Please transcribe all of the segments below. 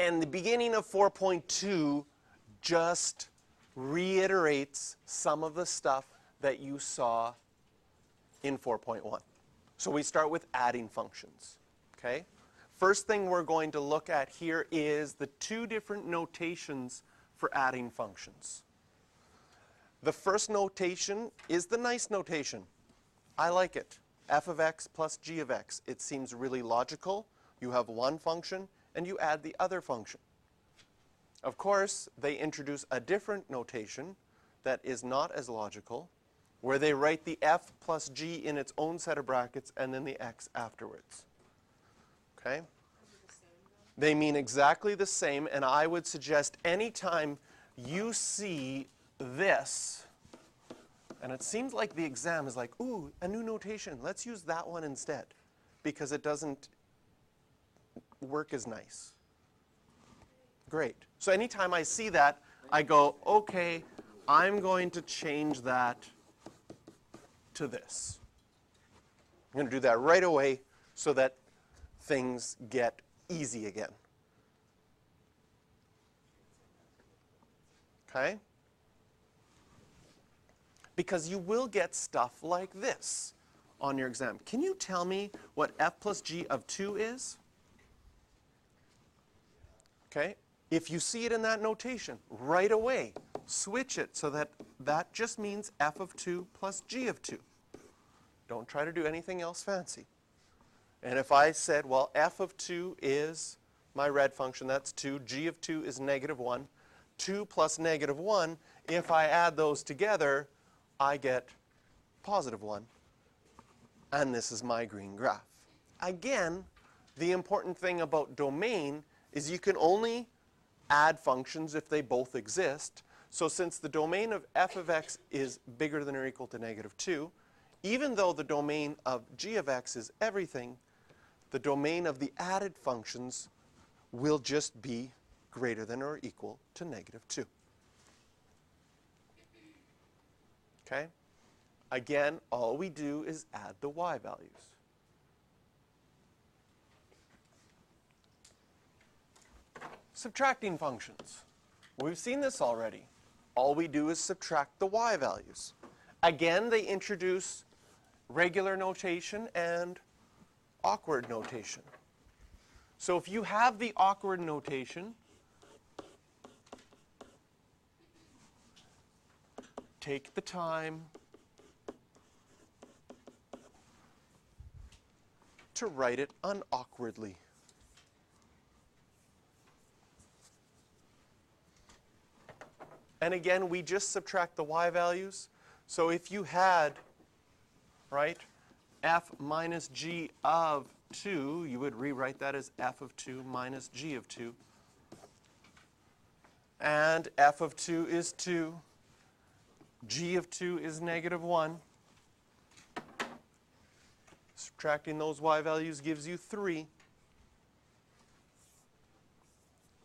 And the beginning of 4.2 just reiterates some of the stuff that you saw in 4.1. So we start with adding functions. Okay? First thing we're going to look at here is the two different notations for adding functions. The first notation is the nice notation. I like it. F of x plus g of x. It seems really logical. You have one function and you add the other function. Of course, they introduce a different notation that is not as logical, where they write the f plus g in its own set of brackets and then the x afterwards. Okay? They mean exactly the same, and I would suggest anytime you see this, and it seems like the exam is like, ooh, a new notation, let's use that one instead, because it doesn't work as nice. Great. So anytime I see that, I go, okay, I'm going to change that to this. I'm going to do that right away so that things get easy again. Okay? Because you will get stuff like this on your exam. Can you tell me what f plus g of 2 is? Okay? If you see it in that notation, right away, switch it so that that just means f of 2 plus g of 2. Don't try to do anything else fancy. And if I said, well, f of 2 is my red function, that's 2, g of 2 is negative 1, 2 plus negative 1, if I add those together, I get positive 1. And this is my green graph. Again, the important thing about domain is you can only add functions if they both exist. So since the domain of f of x is bigger than or equal to negative 2, even though the domain of g of x is everything, the domain of the added functions will just be greater than or equal to negative 2. Okay? Again, all we do is add the y values. Subtracting functions. We've seen this already. All we do is subtract the y values. Again, they introduce regular notation and awkward notation. So if you have the awkward notation, take the time to write it unawkwardly. And again, we just subtract the y values. So if you had, right, f minus g of 2, you would rewrite that as f of 2 minus g of 2. And f of 2 is 2. G of 2 is negative 1. Subtracting those y values gives you 3.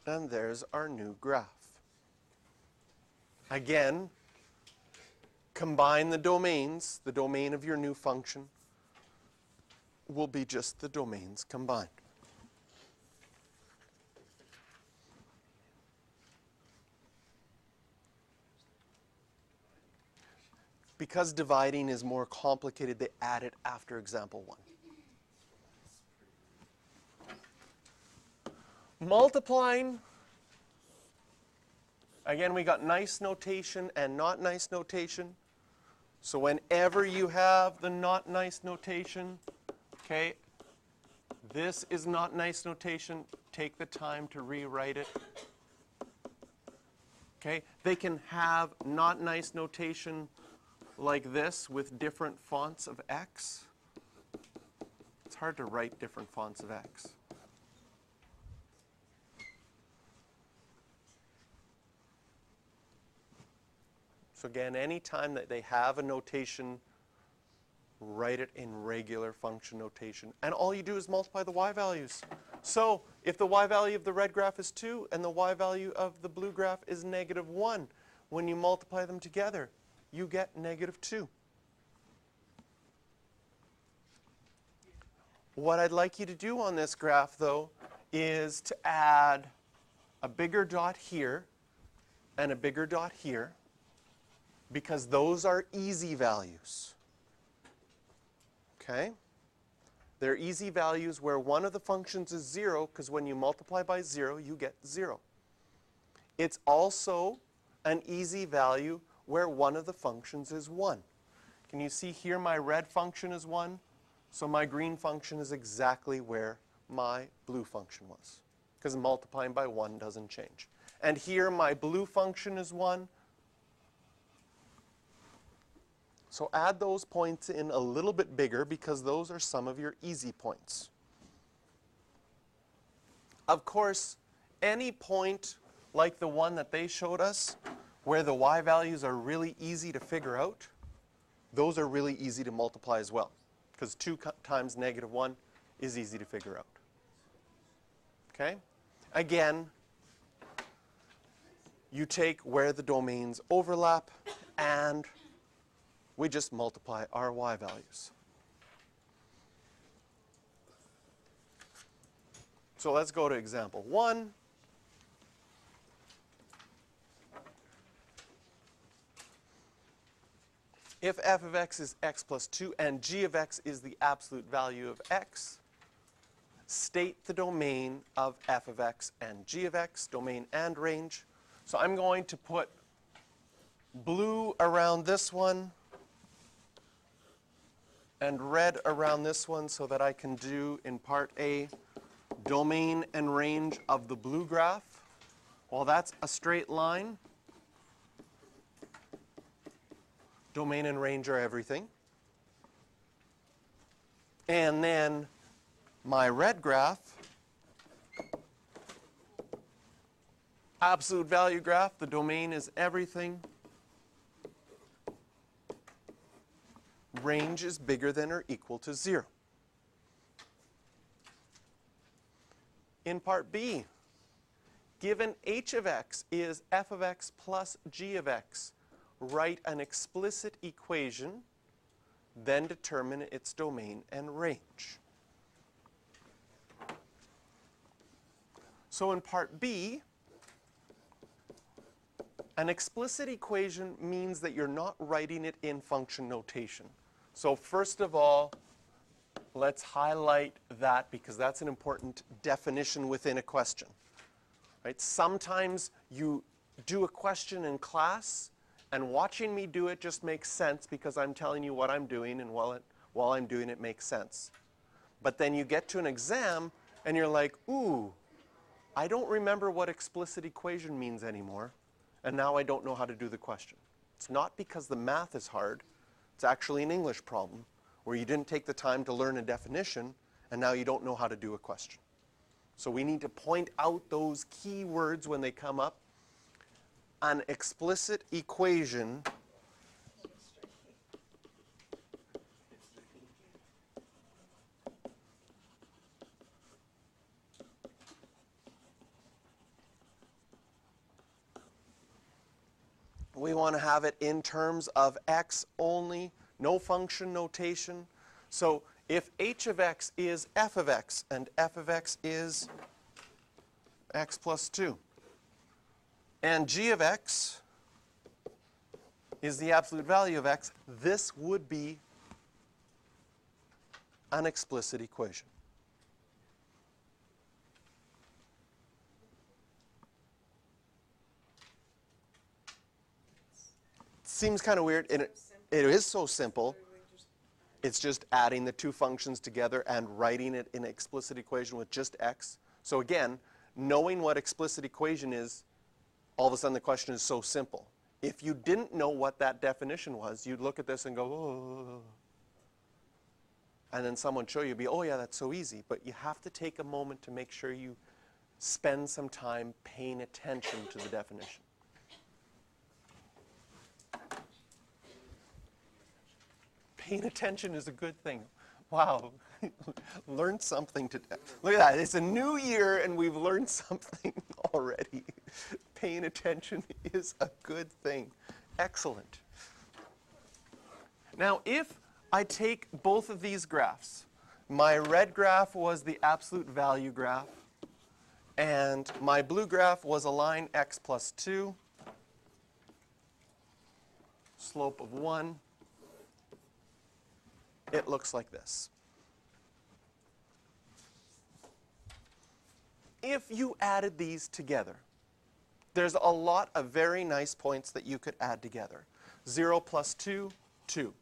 And there's our new graph. Again, combine the domains. The domain of your new function will be just the domains combined. Because dividing is more complicated, they add it after example 1. Multiplying. Again, we got nice notation and not nice notation. So whenever you have the not nice notation, okay, this is not nice notation. Take the time to rewrite it. Okay, they can have not nice notation like this with different fonts of X. It's hard to write different fonts of X. So again, anytime that they have a notation, write it in regular function notation. And all you do is multiply the y values. So if the y value of the red graph is 2 and the y value of the blue graph is negative 1, when you multiply them together, you get negative 2. What I'd like you to do on this graph, though, is to add a bigger dot here and a bigger dot here because those are easy values. Okay? They're easy values where one of the functions is 0 because when you multiply by 0, you get 0. It's also an easy value where one of the functions is 1. Can you see here my red function is 1? So my green function is exactly where my blue function was because multiplying by 1 doesn't change. And here my blue function is 1. So add those points in a little bit bigger because those are some of your easy points. Of course, any point like the one that they showed us where the y values are really easy to figure out, those are really easy to multiply as well because 2 times negative 1 is easy to figure out. Okay? Again, you take where the domains overlap and we just multiply our y values. So let's go to example 1. If f of x is x plus 2 and g of x is the absolute value of x, state the domain of f of x and g of x, domain and range. So I'm going to put blue around this one and red around this one so that I can do in part A domain and range of the blue graph. Well, that's a straight line. Domain and range are everything. And then my red graph, absolute value graph, the domain is everything. Range is bigger than or equal to 0. In part B, given h of x is f of x plus g of x, write an explicit equation, then determine its domain and range. So in part B, an explicit equation means that you're not writing it in function notation. So first of all, let's highlight that because that's an important definition within a question. Right? Sometimes you do a question in class and watching me do it just makes sense because I'm telling you what I'm doing and while I'm doing it makes sense. But then you get to an exam and you're like, ooh, I don't remember what explicit equation means anymore, and now I don't know how to do the question. It's not because the math is hard. It's actually an English problem where you didn't take the time to learn a definition, and now you don't know how to do a question. So we need to point out those key words when they come up. An explicit equation we want to have it in terms of x only, no function notation. So if h of x is f of x and f of x is x plus 2, and g of x is the absolute value of x, this would be an explicit equation. Seems kind of weird, and it is so simple. It's just adding the two functions together and writing it in an explicit equation with just x. So again, knowing what explicit equation is, all of a sudden the question is so simple. If you didn't know what that definition was, you'd look at this and go, oh. And then someone show you, oh yeah, that's so easy. But you have to take a moment to make sure you spend some time paying attention to the definition. Paying attention is a good thing. Wow, learned something today. Look at that, it's a new year and we've learned something already. Paying attention is a good thing. Excellent. Now, if I take both of these graphs, my red graph was the absolute value graph, And my blue graph was a line x plus 2, slope of 1. It looks like this. If you added these together, there's a lot of very nice points that you could add together. 0 plus 2, 2.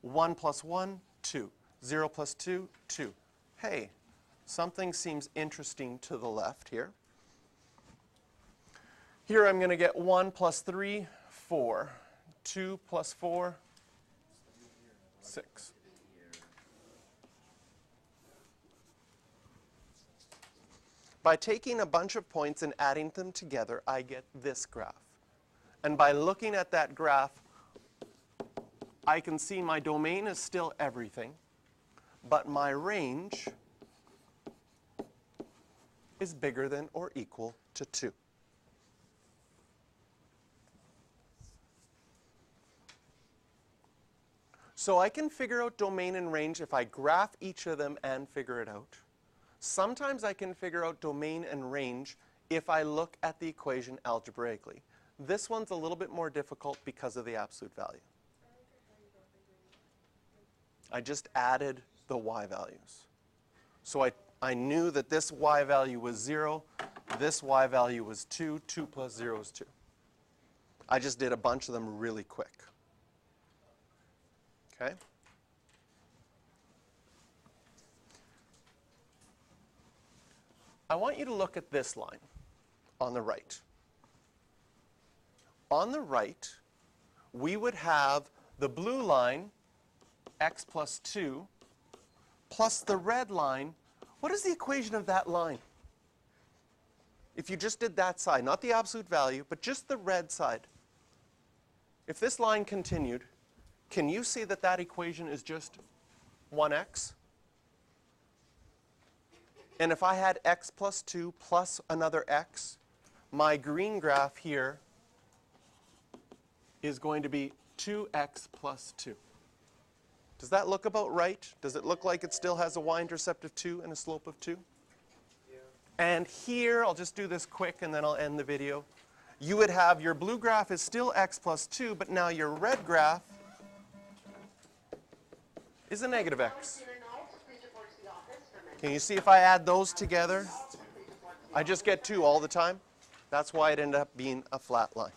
1 plus 1, 2. 0 plus 2, 2. Hey, something seems interesting to the left here. Here I'm going to get 1 plus 3, 4. 2 plus 4, 6. By taking a bunch of points and adding them together, I get this graph. And by looking at that graph, I can see my domain is still everything, but my range is bigger than or equal to 2. So I can figure out domain and range if I graph each of them and figure it out. Sometimes I can figure out domain and range if I look at the equation algebraically. This one's a little bit more difficult because of the absolute value. I just added the y values. So I knew that this y value was 0, this y value was 2, 2 plus 0 is 2. I just did a bunch of them really quick. Okay? I want you to look at this line on the right. On the right, we would have the blue line, x plus 2, plus the red line. What is the equation of that line? If you just did that side, not the absolute value, but just the red side. If this line continued, can you see that that equation is just 1x? And if I had x plus 2 plus another x, my green graph here is going to be 2x plus 2. Does that look about right? Does it look like it still has a y-intercept of 2 and a slope of 2? Yeah. And here, I'll just do this quick and then I'll end the video. You would have your blue graph is still x plus 2, but now your red graph is a negative x. Can you see if I add those together, I just get 2 all the time? That's why it ended up being a flat line.